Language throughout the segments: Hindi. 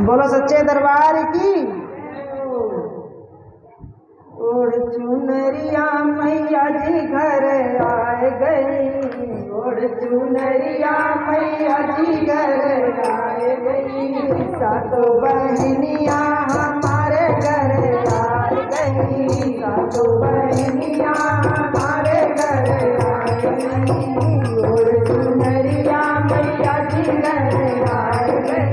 बोलो सच्चे दरबार की। ओढ़ चुनरिया मैया जी घर आए गई, ओढ़ चुनरिया मैया जी घर आए गई। सातों बहनिया हमारे घर आए गई, सातों बहनिया हमारे घर आए गई। ओढ़ चुनरिया मैया जी घर आए गई,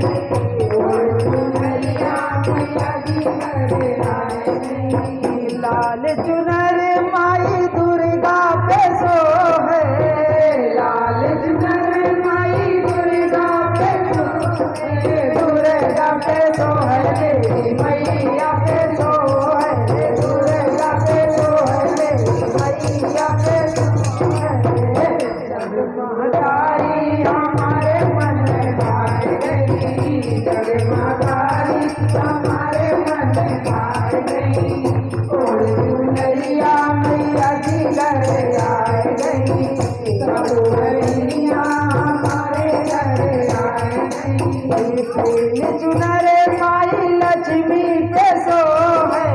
ओढ़ चुनरिया मैया जी घर आए गई। लाल चुनर माई दुर्गा पे सोहे, लाल चुनर माई दुर्गा पे सोहे, दुर्गा पे सोहे मैया पे सोहे, दुर्गा पे सोहे मैया पे सोहे। जगमगाई हमारे मन भाए गई, जगमगाई हमारे मन भाए गई। ओढ़ चुनरिया मैया जी घर आए गई, सब बहनियां हमारे घर आए गई। पीली चुनर माई लक्ष्मी पे सोहे,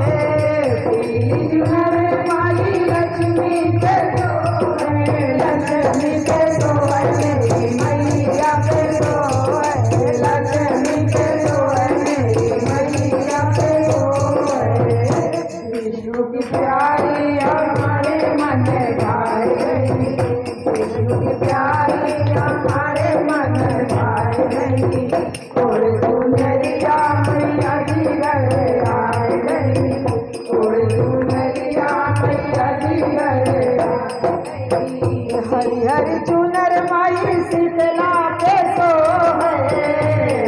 पीली चुनर माई लक्ष्मी पे सोहे, लक्ष्मी पे सोहे मैया पे सोहे, लक्ष्मी पे सोहे मैया पे सोहे। विष्णु की प्यारी हमारे मन भाए गई, विष्णु की प्यारी हमारे मन भाए गई। ओढ़ चुनरिया मैया जी घर आए गई, ओढ़ चुनरिया मैया जी घर आए गई। हरी हरी चुनर माई शीतला पे सोहे,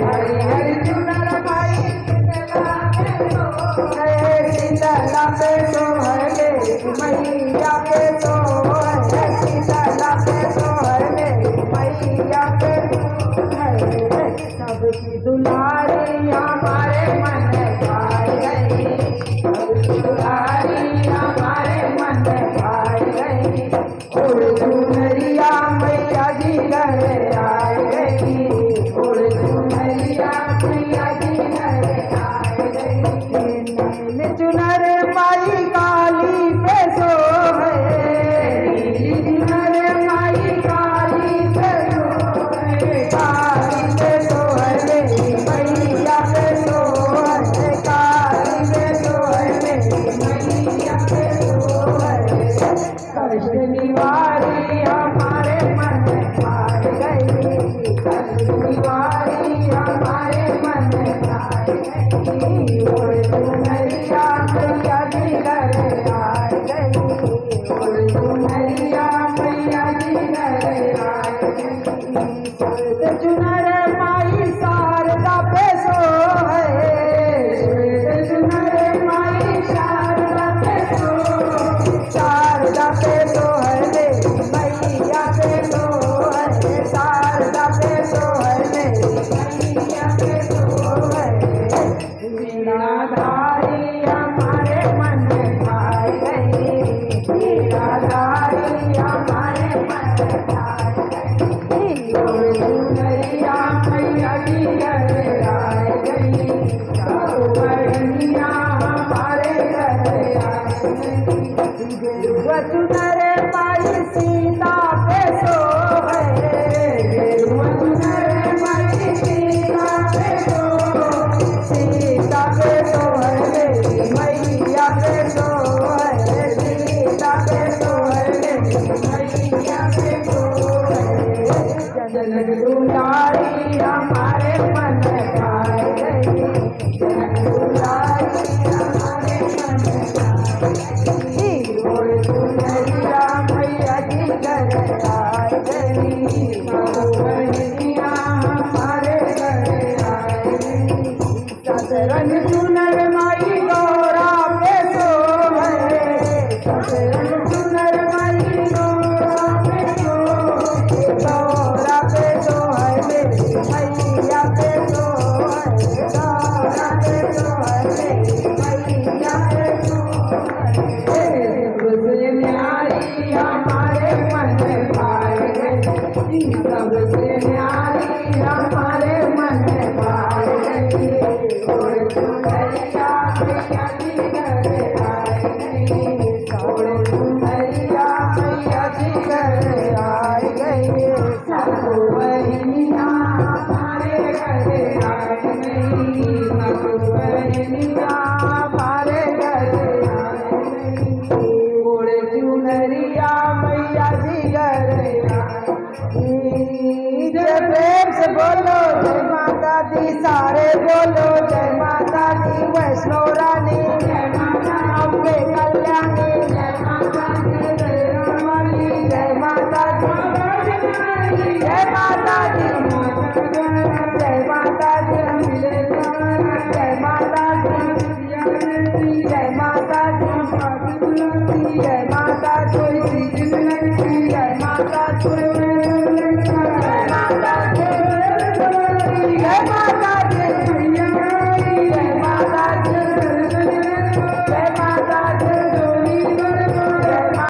हरी हरी चुनर माई शीतला पे सोहे, शीतला पे सोहे मैया पे सोहे, शीतला पे सोहे मैया पे सोहे। सबकी दुलारी हमारे मन भाए गई, सबकी दुलारी हमारे मन भाए गई। ओढ़ चुनरिया मैया जी घर आए गई, ओढ़ चुनरिया मैया जी घर आए गई। नील चुनर माई काली पे सोहे, नीली चुनर माई काली पे सोहे, काली पे सोहे मैया पे सोहे, काली पे सोहे मैया पे सोहे। कष्ट निवारी हमारे मन भाए गई, कष्ट निवारी हमारे मन भाए गई। ओढ़ चुनरिया मैया जी घर आए गई, ओढ़ चुनरिया मैया जी घर आए गई। श्वेत चुनर माई शारदा पे सोहे, श्वेत चुनर माई शारदा पे सोहे, शारदा पे सोहे मैया पे सोहे, शारदा पे सोहे मैया पे सोहे। वीणाधारी हमारे मन भाए गई, वीणाधारी हमारे मन भाए गई। ओढ़ चुनरिया मैया जी घर आए गई, सब बहनियां हमारे घर आए गई। गेरुआ चुनर माई सीता पे सोहे, गेरुआ चुनर माई सीता पे सोहे, सीता पे सोहे मैया पे सोहे, सीता पे सोहे मैया पे सोहे। जनक दुलारी हमारे मन भाए गई, जनक दुलारी हमारे मन भाए गई। ओढ़ चुनरिया मैया जी घर आए गई, सब बहनियां हमारे घर आए गई। सतरंग चुनर माई गौरा पे सोहे, सतरंग चुनर माई गौरा पे सोहे, गौरा पे सोहे मैया पे सोहे, गौरा पे सोहे मैया पे सोहे। सबसे न्यारी हमारे मन भाए गई, सबसे न्यारी हमारे मन भाए गई। गोड़ चुनरिया मैया जी घर आए गई गोड़ चुनरिया मैया जी घर आए गई सब बहनियाँ हमारे घर आए गई सब बहनियाँ हमारे घर आए गई गोड़ चुनरिया मैया जी घर जय प्रेम से बोलो जय माता दी सारे बोलो जय माता दी वैष्णो रानी